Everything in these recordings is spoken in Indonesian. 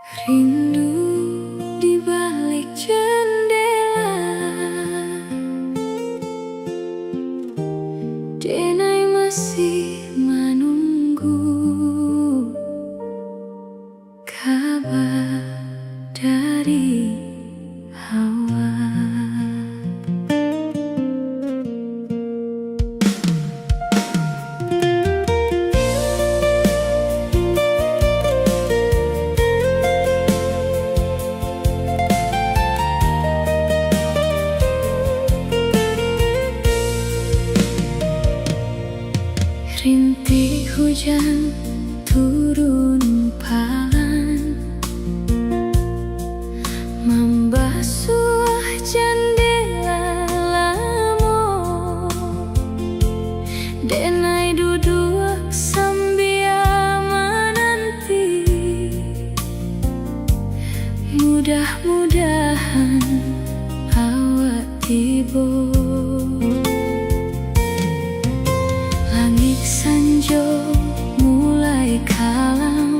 Rindu di balik jendela, Denai masih menunggu kabar dari Hawa. Rintik hujan turun pelan, membasuh jendela lamo. Denai duduk sambil menanti, mudah-mudahan awak tiba. Langit sanjo mulai kalam,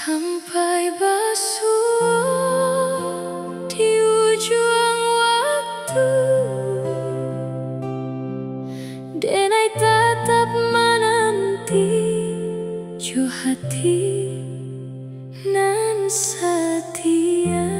sampai basuh di ujung waktu. Denai tetap menanti ju hati nan setia.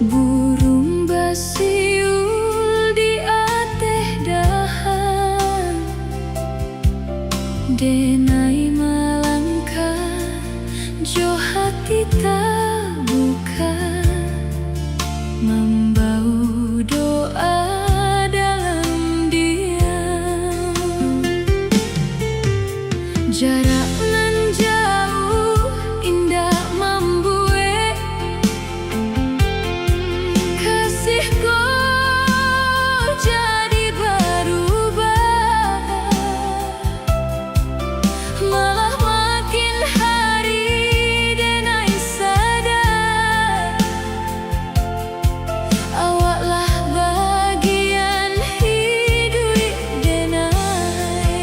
Burung basiul di ateh dahan, denai melangkah jo hati tak buka, membau doa dalam diam. Jarak nan jauh indah membuat kasihku jadi berubah, malah makin hari denai sadar awaklah bagian hidup denai.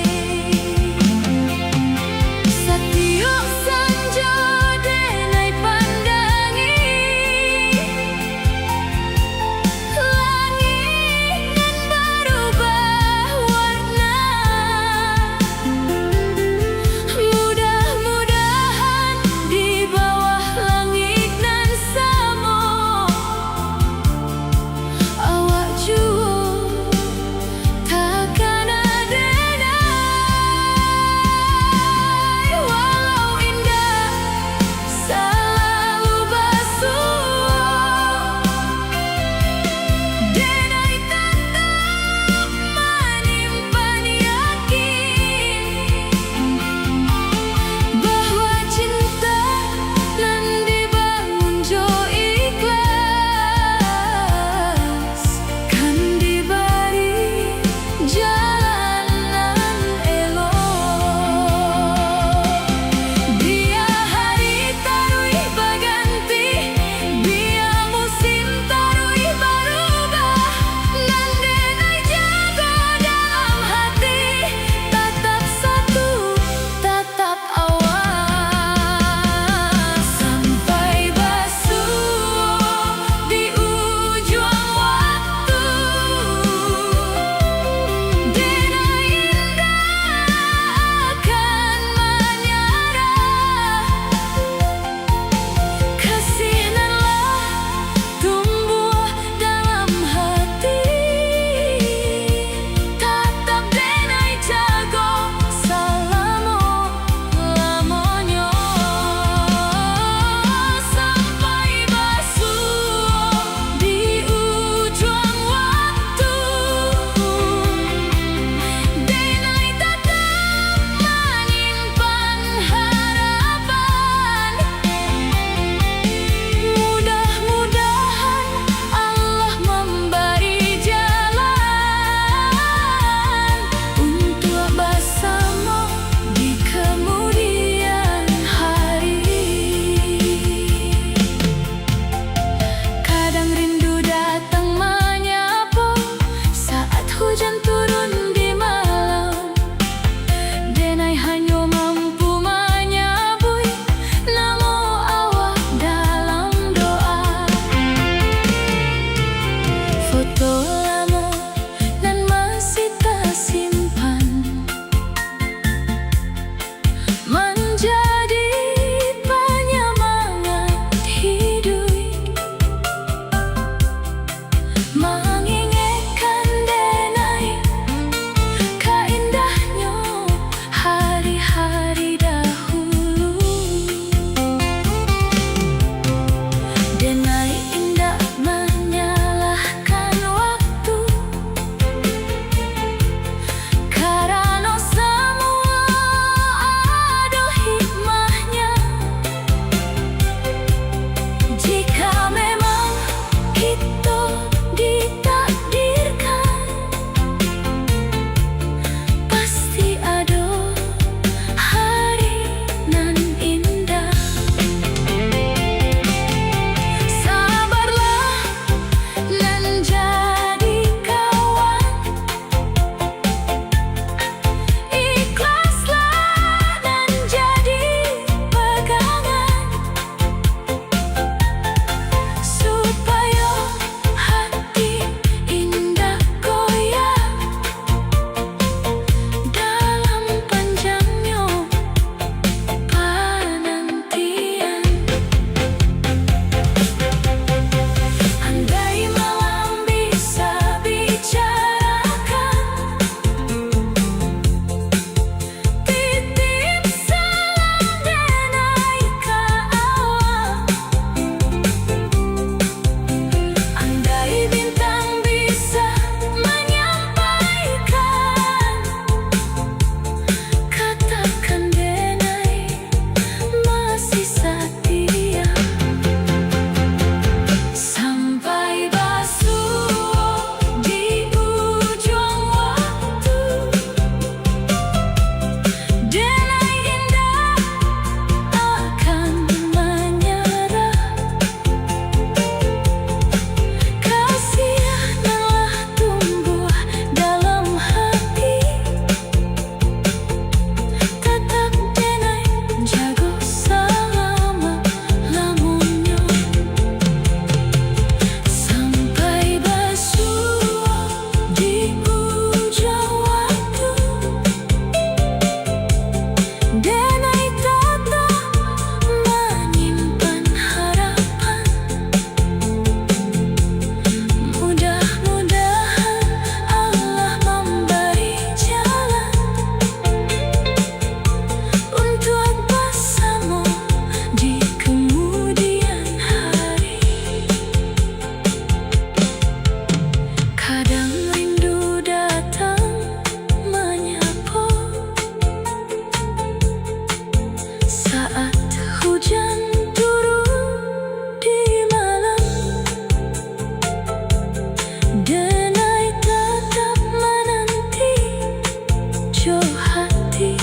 bojo hati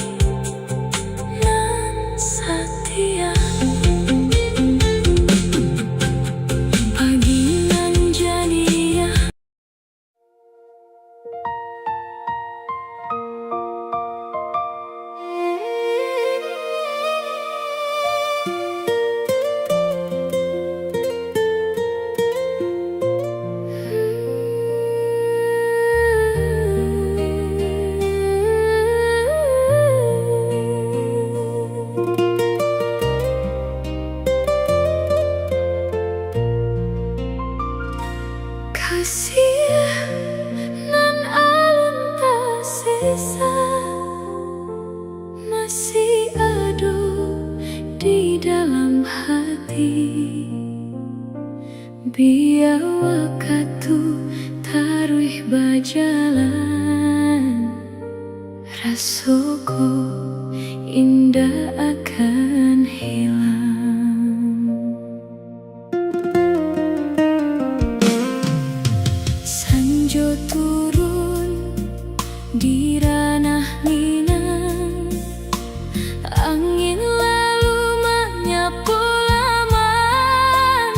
nan setia. Pagi nan jania. Kasih nan alun tak sisa masih ada di dalam hati. Biar waktu taruh berjalan, rasaku indah akan hilang. Sanjo turun di ranah minang, angin lalu menyapu laman.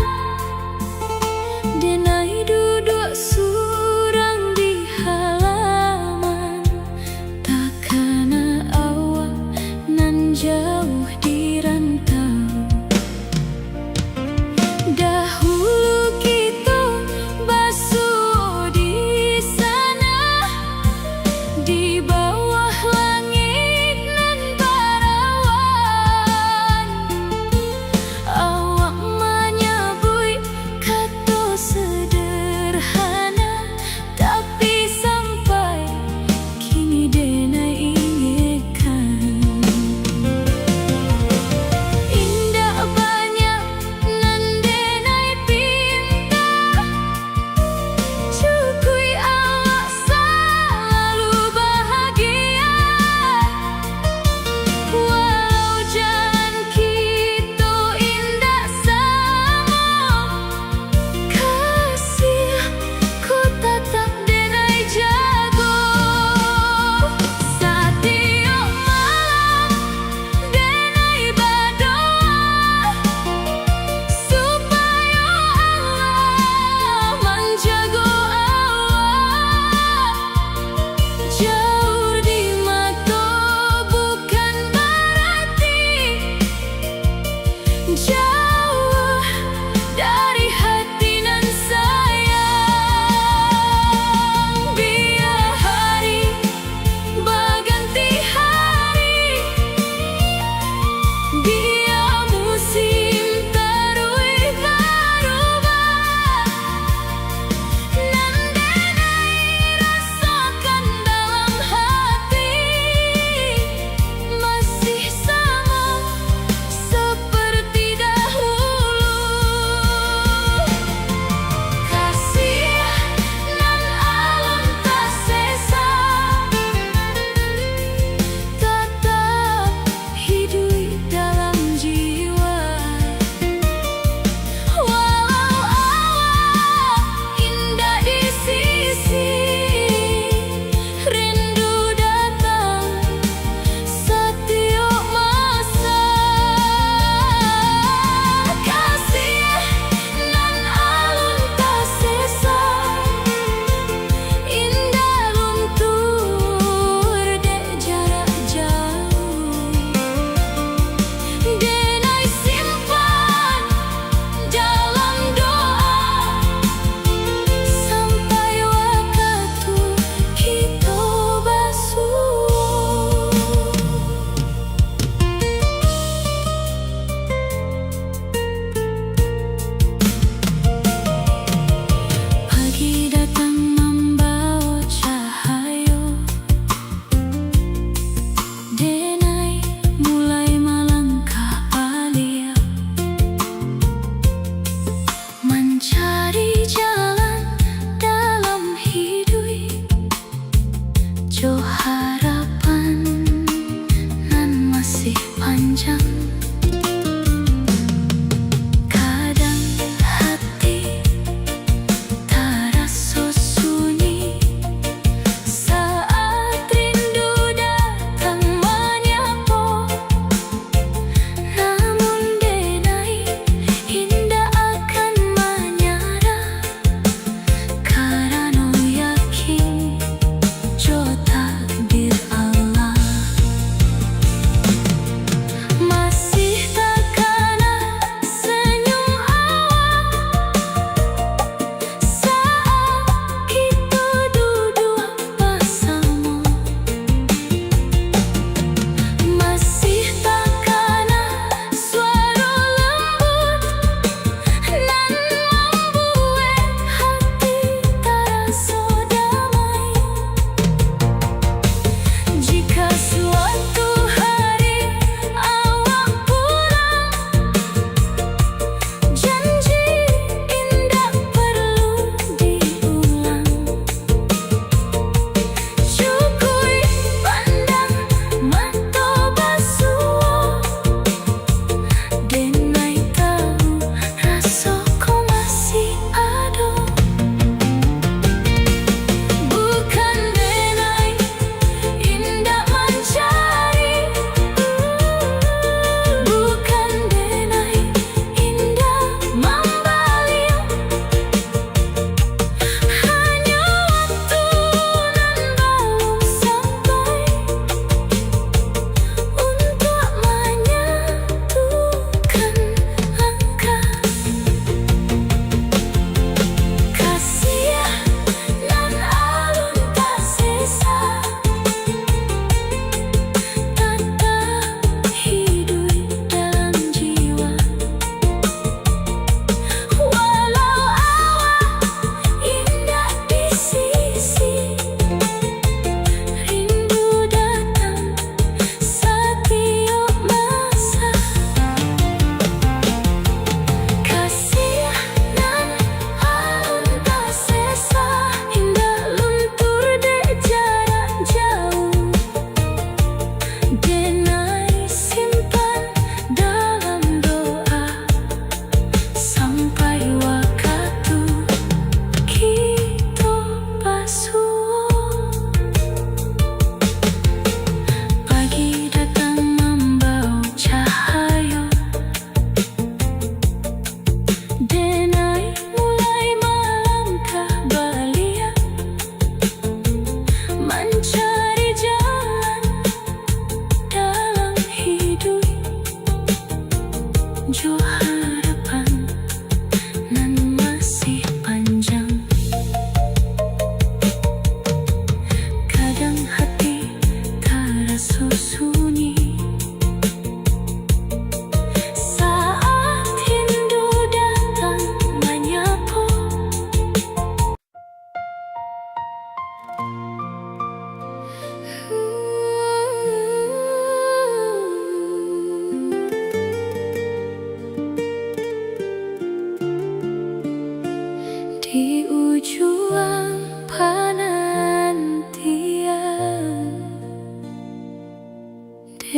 Denai duduk surang di halaman, takkan awak nan jauh di rantau. Dahulu kita basuh di sana, di bawah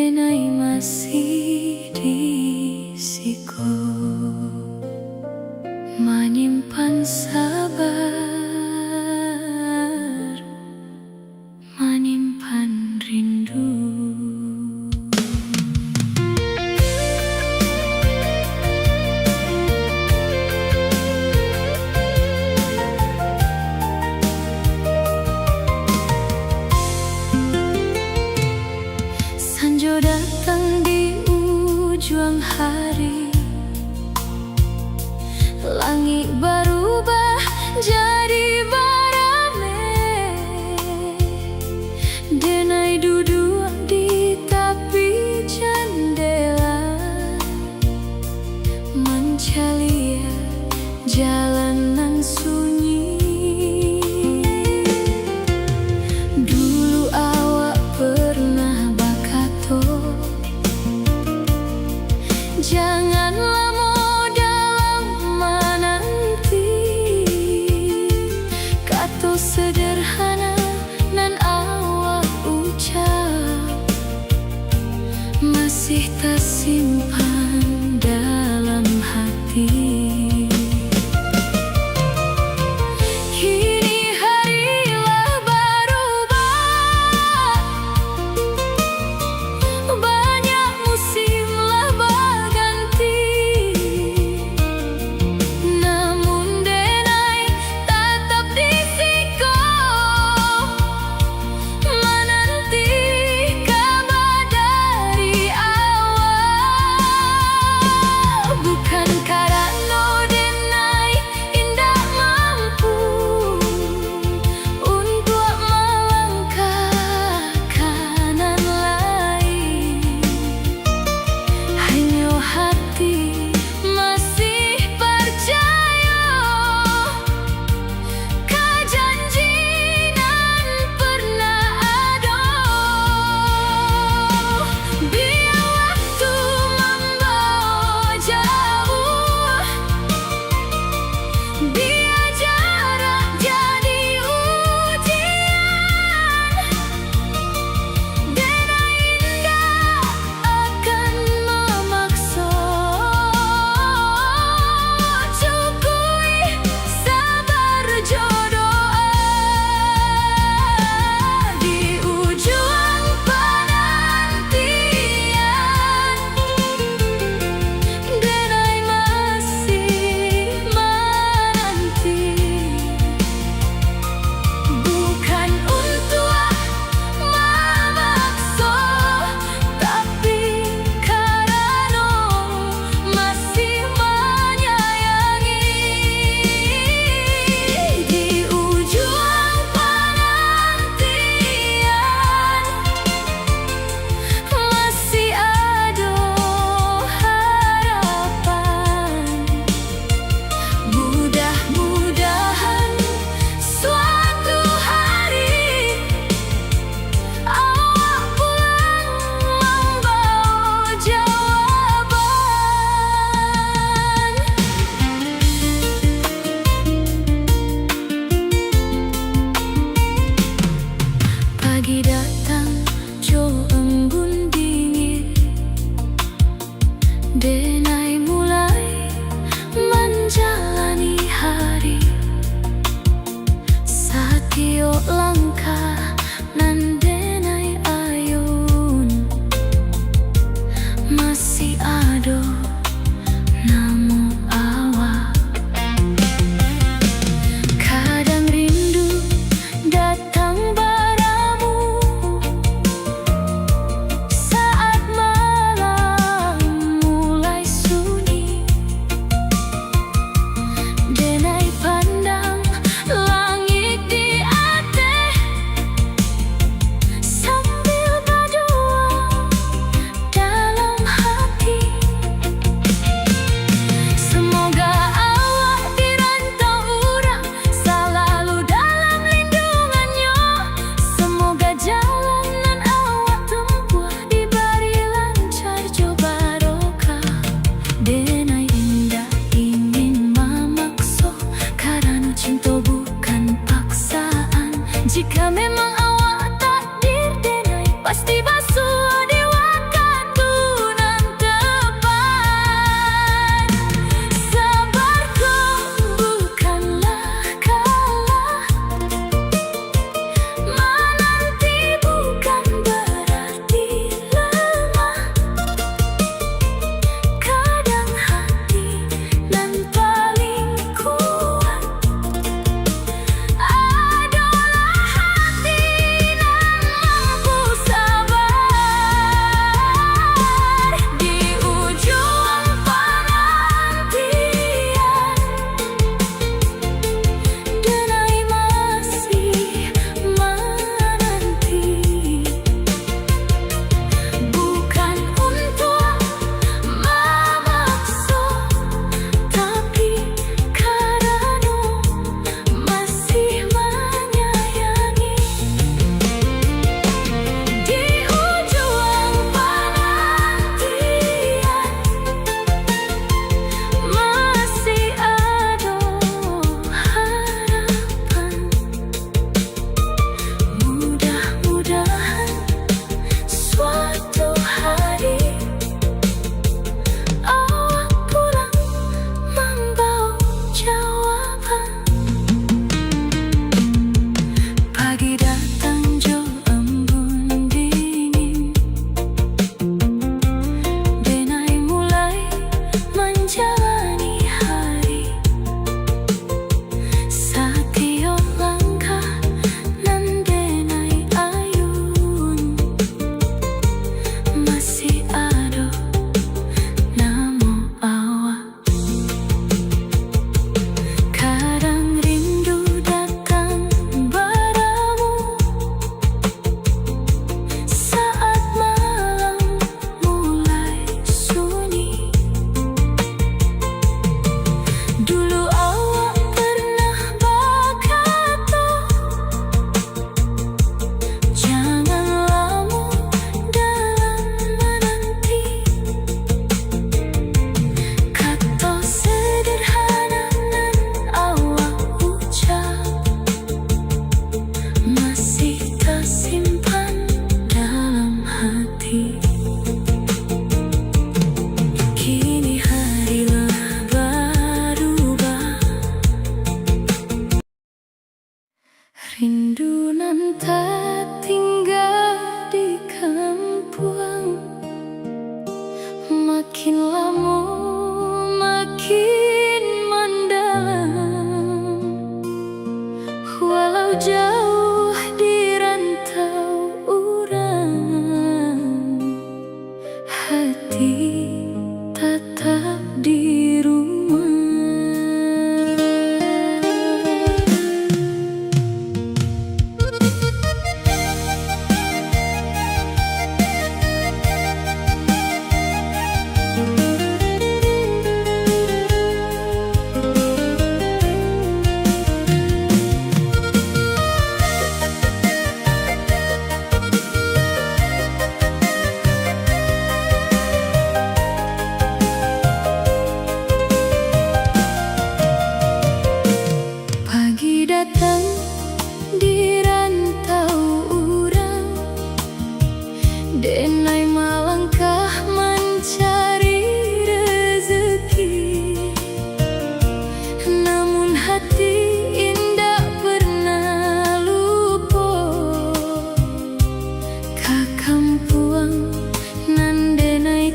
denai masih risiko menyimpan sabar, menyimpan rindu. Sanjo datang di ujung hari, langit berubah jadi barame. Denai duduk di tepi jendela, mencari jalanan sunyi. Dulu awak pernah berkata, janganlah dalam menanti. Kata sederhana nan awak ucap masih tersimpan dalam hati. Kini harilah berubah, banyak musimlah berganti. Namun denai tetap di siko, menanti kabar dari awal. Bukan karena denai indah mampu untuk melangkah kanan lain, hanya hati masih percaya ke janji nan pernah ada. Biar waktu membawa jauh, biar jarak jadi ujian, denai indah akan memaksa. Cukui sabar jodoh di ujung penantian, denai masih menanti. Bukan untuk memaksa, tapi karena masih menyayangi. Di ujung penantian masih ada harapan. Mudah-mudahan suatu hari awak pulang membawa jawaban. Pagi datang jo embun dingin, denai mulai menjalani hari. Setiap langkah nan denai ayun masih ada nama awak. Kadang rindu datang baramu saat malam mulai sunyi. Denai pandang langit di atas, sambil berdoa dalam hati. Semoga awak dirantau orang selalu dalam lindungannya. Semoga jalanan awak tempuh diberi lancar jo barokah. Denai indah ingin memaksa, karena cinta bukan paksaan. Jika memang awak takdir denai pasti basuh di waktu.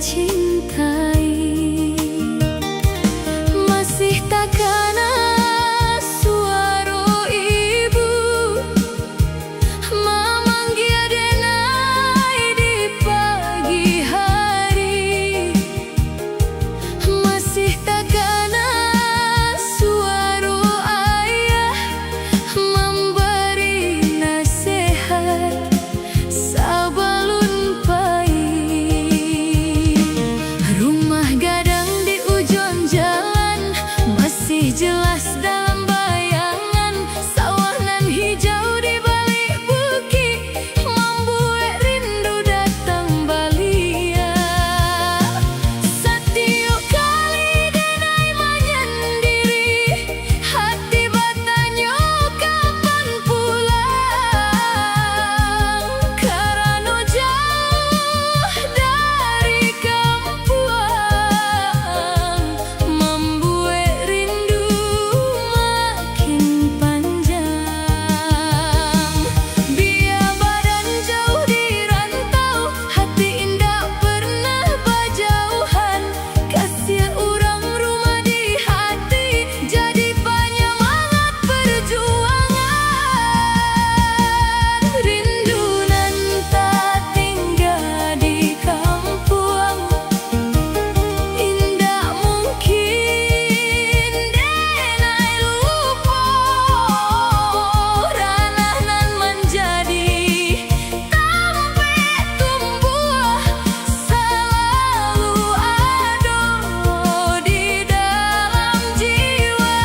cintai. Masih takkan suara ibu memanggil denai di pagi hari. Masih takkan suara ayah memberi nasihat sabalun pahit. Rumah gadang di ujung jalan masih jelas dalam bayangan. Sawah nan hijau di balik bukit membuat rindu datang balia. Setiap kali denai menyendiri, hati bertanya kapan pulang. Karena jauh dari kampuang membuat rindu makin panjang. Biar badan jauh di rantau, hati indah pernah berjauhan. Kasih orang rumah di hati jadi penyemangat perjuangan. Rindu nan tak tinggal di kampuang, indah mungkin denai lupa. Ranah nan menjadi tampe tumbuh selalu ada di dalam jiwa.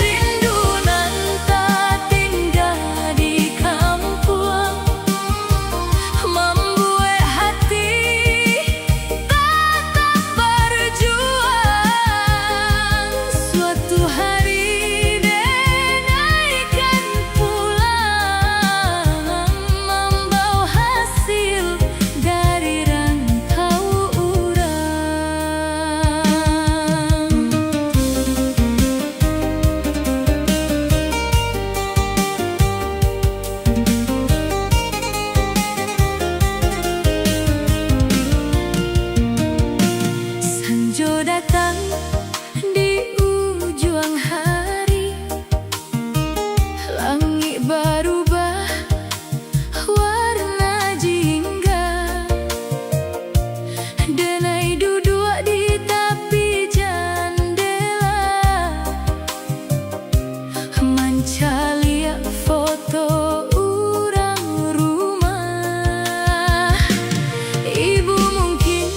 Rindu nan tak tinggal di kampuang membuat hati tetap berjuang. Suatu hari denai kan pulang membawa hasil dari rantau urang. Sanjo datang di ujung hari, langit berubah warna jingga. Denai duduk di tepi jendela, mencari foto orang rumah. Ibu mungkin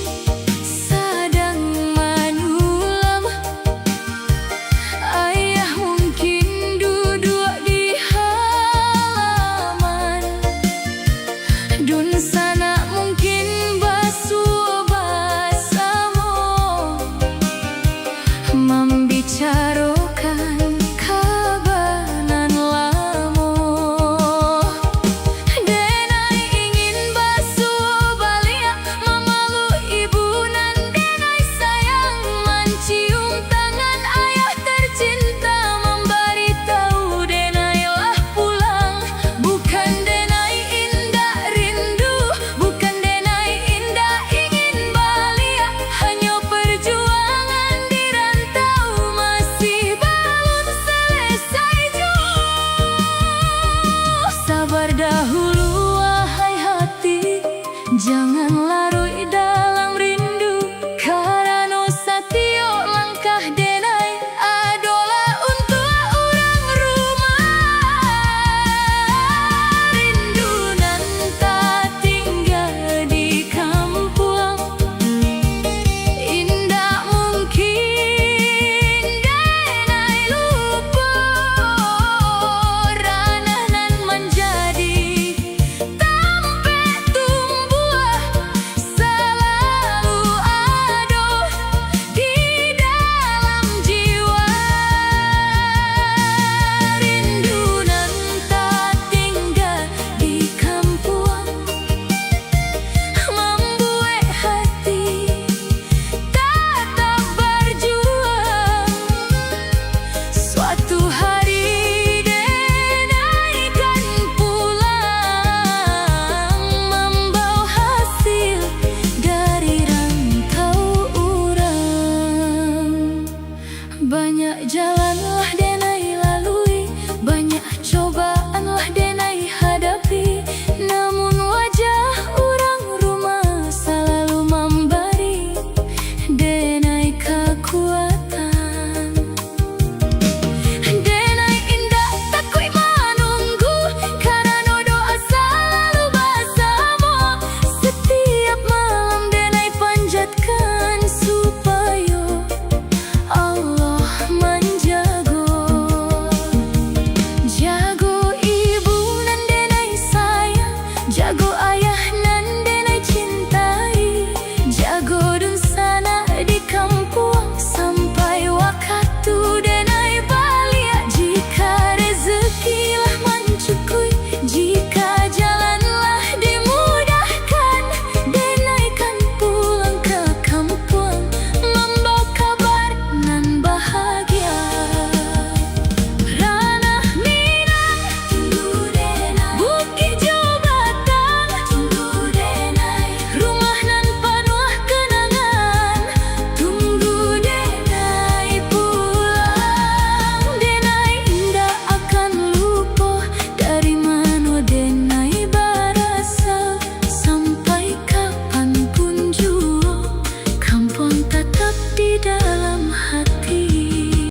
sedang menulam, ayah mungkin duduk di halaman, dun sana mungkin basuh bersama membicarakan kabanan lama. Denai ingin basuh balik memalu ibu nan denai sayang, mencium tangan ayah tercinta, memberitahu denai lah pulang. Bukan denai indah rindu, bukan denai indah ingin balik, hanya perjuangan di rantau masih belum selesai jua. Sabar dahulu wahai hati, jangan